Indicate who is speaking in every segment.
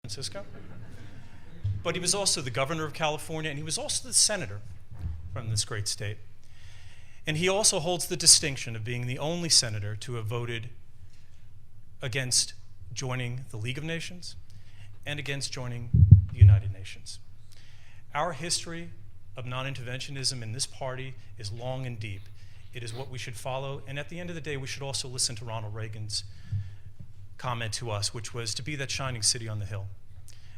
Speaker 1: Francisco. But he was also the governor of California, and he was also the senator from this great state. And he also holds the distinction of being the only senator to have voted against joining the League of Nations and against joining the United Nations. Our history of non-interventionism in this party is long and deep. It is what we should follow, and at the end of the day, we should also listen to Ronald Reagan's comment to us, which was to be that shining city on the hill.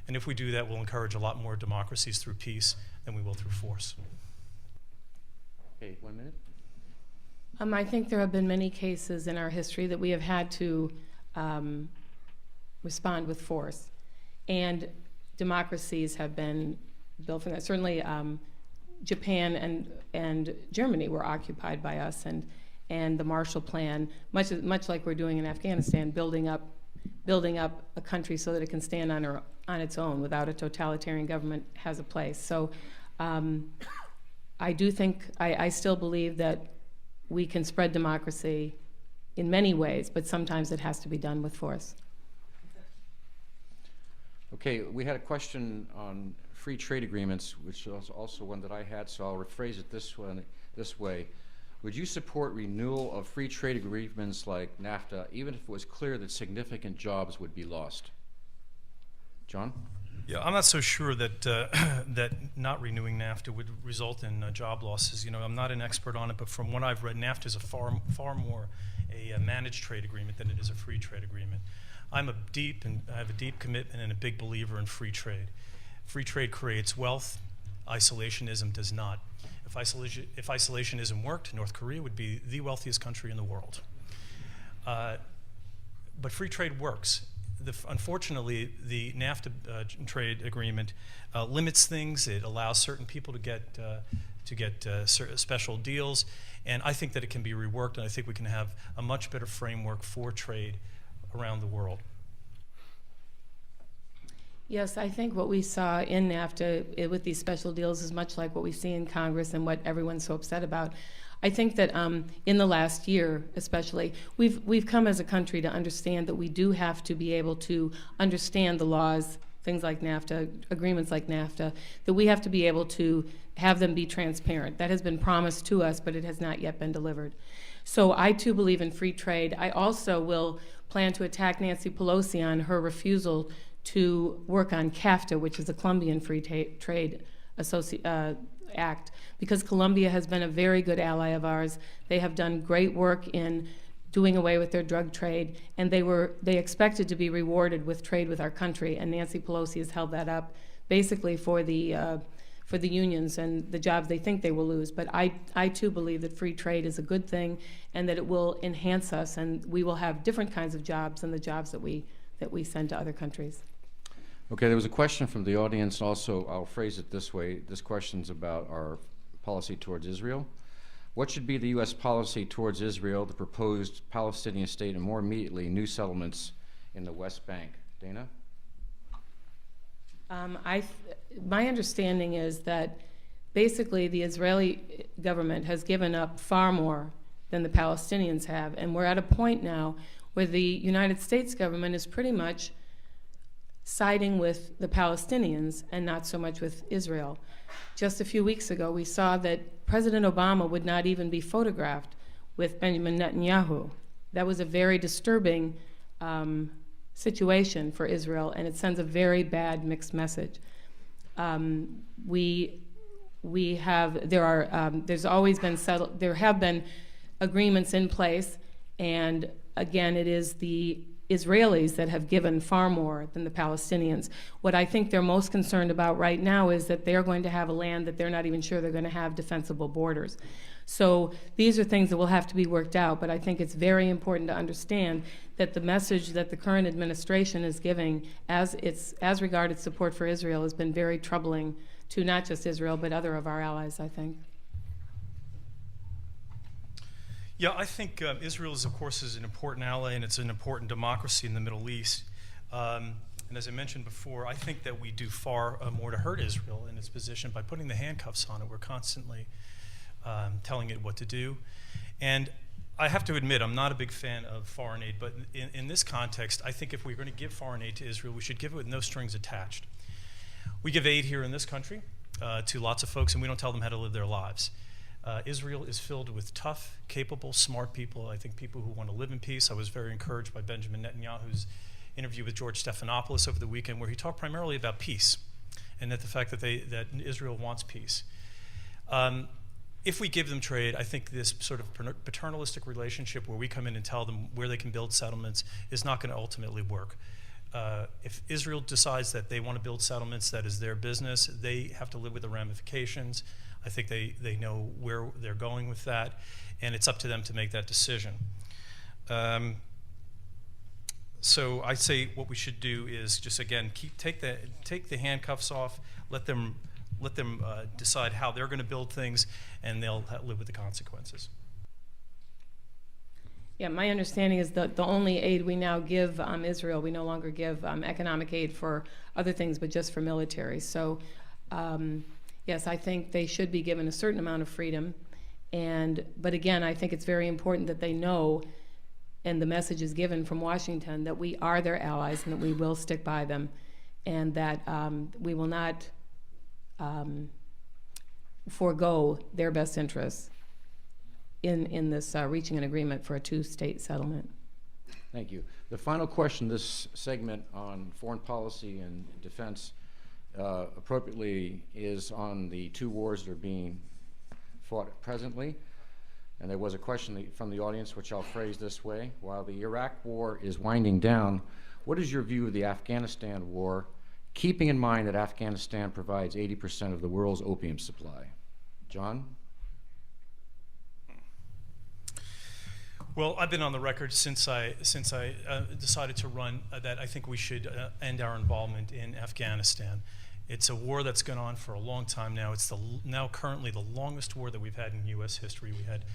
Speaker 1: And if we do that, we'll encourage a lot more democracies through peace than we will through force.
Speaker 2: Okay, 1 minute.
Speaker 3: I think there have been many cases in our history that we have had to respond with force. And democracies have been built from that. Certainly Japan and Germany were occupied by us, and the Marshall Plan, much like we're doing in Afghanistan, building up a country so that it can stand on its own without a totalitarian government, has a place. So I do think, I still believe that we can spread democracy in many ways, but sometimes it has to be done with force.
Speaker 2: Okay, we had a question on free trade agreements, which was also one that I had, so I'll rephrase it this way. Would you support renewal of free trade agreements like NAFTA, even if it was clear that significant jobs would be lost? John?
Speaker 1: Yeah, I'm not so sure that that not renewing NAFTA would result in job losses. You know, I'm not an expert on it, but from what I've read, NAFTA is a far more a managed trade agreement than it is a free trade agreement. I have a deep commitment and a big believer in free trade. Free trade creates wealth. Isolationism does not. If isolationism worked, North Korea would be the wealthiest country in the world. But free trade works. Unfortunately, the NAFTA trade agreement limits things. It allows certain people to get special deals, and I think that it can be reworked, and I think we can have a much better framework for trade around the world.
Speaker 3: Yes, I think what we saw in NAFTA with these special deals is much like what we see in Congress and what everyone's so upset about. I think that in the last year, especially, we've come as a country to understand that we do have to be able to understand the laws, things like NAFTA, agreements like NAFTA, that we have to be able to have them be transparent. That has been promised to us, but it has not yet been delivered. So I too believe in free trade. I also will plan to attack Nancy Pelosi on her refusal to work on CAFTA, which is the Colombian Free Trade Act, because Colombia has been a very good ally of ours. They have done great work in doing away with their drug trade, and they expected to be rewarded with trade with our country, and Nancy Pelosi has held that up basically for the unions and the jobs they think they will lose. But I too believe that free trade is a good thing, and that it will enhance us, and we will have different kinds of jobs than the jobs that we send to other countries.
Speaker 2: Okay, there was a question from the audience also. I'll phrase it this way. This question's about our policy towards Israel. What should be the U.S. policy towards Israel, the proposed Palestinian state, and more immediately, new settlements in the West Bank? Dana?
Speaker 3: My understanding is that basically the Israeli government has given up far more than the Palestinians have, and we're at a point now where the United States government is pretty much siding with the Palestinians and not so much with Israel. Just a few weeks ago, we saw that President Obama would not even be photographed with Benjamin Netanyahu. That was a very disturbing situation for Israel, and it sends a very bad mixed message. There have been agreements in place, and again, it is the Israelis that have given far more than the Palestinians. What I think they're most concerned about right now is that they're going to have a land that they're not even sure they're going to have defensible borders. So these are things that will have to be worked out, but I think it's very important to understand that the message that the current administration is giving as regarded support for Israel has been very troubling to not just Israel, but other of our allies, I think.
Speaker 1: Yeah, I think Israel, of course, is an important ally, and it's an important democracy in the Middle East. And as I mentioned before, I think that we do far more to hurt Israel in its position by putting the handcuffs on it. We're constantly telling it what to do. And I have to admit, I'm not a big fan of foreign aid, but in this context, I think if we're going to give foreign aid to Israel, we should give it with no strings attached. We give aid here in this country to lots of folks, and we don't tell them how to live their lives. Israel is filled with tough, capable, smart people. I think people who want to live in peace. I was very encouraged by Benjamin Netanyahu's interview with George Stephanopoulos over the weekend, where he talked primarily about peace, and that the fact that Israel wants peace. If we give them trade, I think this sort of paternalistic relationship where we come in and tell them where they can build settlements is not going to ultimately work. If Israel decides that they want to build settlements, that is their business. They have to live with the ramifications. I think they know where they're going with that, and it's up to them to make that decision. So I say what we should do is just, again, take the handcuffs off, let them decide how they're going to build things, and they'll live with the consequences.
Speaker 3: Yeah, my understanding is that the only aid we now give Israel, we no longer give economic aid for other things, but just for military. So, yes, I think they should be given a certain amount of freedom. But again, I think it's very important that they know, and the message is given from Washington, that we are their allies and that we will stick by them, and that we will not forego their best interests in this reaching an agreement for a two-state settlement.
Speaker 2: Thank you. The final question, this segment on foreign policy and defense, appropriately is on the two wars that are being fought presently. And there was a question from the audience, which I'll phrase this way. While the Iraq war is winding down, what is your view of the Afghanistan war, keeping in mind that Afghanistan provides 80% of the world's opium supply? John?
Speaker 1: Well, I've been on the record since I decided to run that I think we should end our involvement in Afghanistan. It's a war that's gone on for a long time now. It's now currently the longest war that we've had in U.S. history. We had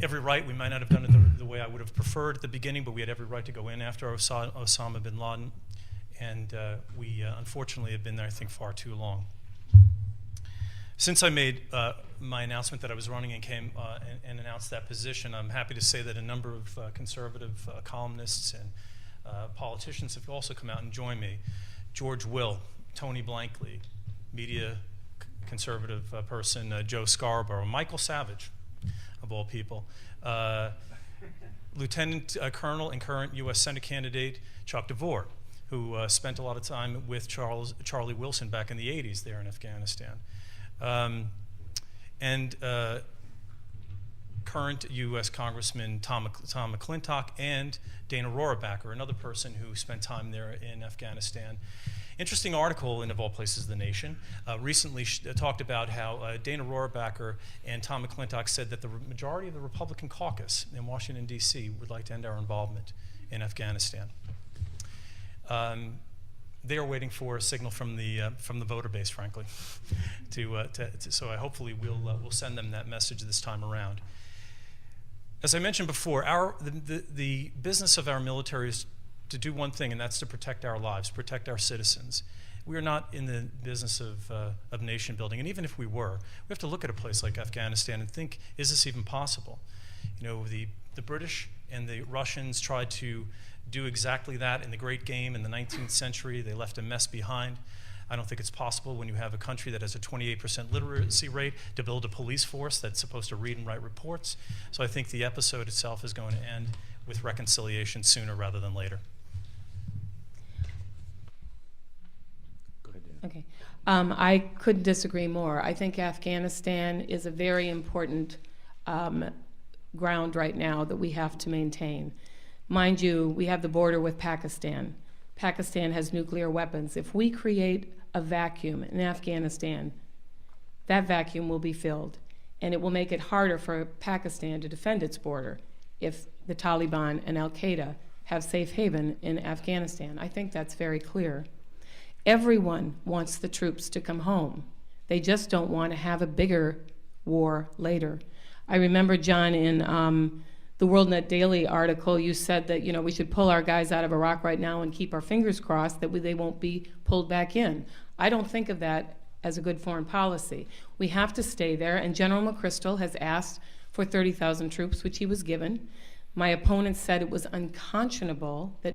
Speaker 1: every right. We might not have done it the way I would have preferred at the beginning, but we had every right to go in after Osama bin Laden. And we unfortunately have been there, I think, far too long. Since I made my announcement that I was running and came and announced that position, I'm happy to say that a number of conservative columnists and politicians have also come out and joined me. George Will, Tony Blankley, media conservative person Joe Scarborough, Michael Savage, of all people, Lieutenant Colonel and current U.S. Senate candidate Chuck DeVore, who spent a lot of time with Charlie Wilson back in the 80s there in Afghanistan. Current U.S. Congressman Tom McClintock and Dana Rohrabacher, another person who spent time there in Afghanistan. Interesting article in, of all places, The Nation, recently talked about how Dana Rohrabacher and Tom McClintock said that the majority of the Republican caucus in Washington, D.C. would like to end our involvement in Afghanistan. They are waiting for a signal from the voter base, frankly. So hopefully we'll send them that message this time around. As I mentioned before, the business of our military is to do one thing, and that's to protect our lives, protect our citizens. We are not in the business of nation building, and even if we were, we have to look at a place like Afghanistan and think, is this even possible? You know, the British and the Russians tried to do exactly that in the Great Game in the 19th century. They left a mess behind. I don't think it's possible when you have a country that has a 28% literacy rate to build a police force that's supposed to read and write reports. So I think the episode itself is going to end with reconciliation sooner rather than later.
Speaker 2: Go ahead, Dan.
Speaker 3: Okay. I couldn't disagree more. I think Afghanistan is a very important ground right now that we have to maintain. Mind you, we have the border with Pakistan. Pakistan has nuclear weapons. If we create a vacuum in Afghanistan, that vacuum will be filled, and it will make it harder for Pakistan to defend its border if the Taliban and Al-Qaeda have safe haven in Afghanistan. I think that's very clear. Everyone wants the troops to come home. They just don't want to have a bigger war later. I remember, John, in the WorldNet Daily article, you said that, you know, we should pull our guys out of Iraq right now and keep our fingers crossed that they won't be pulled back in. I don't think of that as a good foreign policy. We have to stay there, and General McChrystal has asked for 30,000 troops, which he was given. My opponent said it was unconscionable that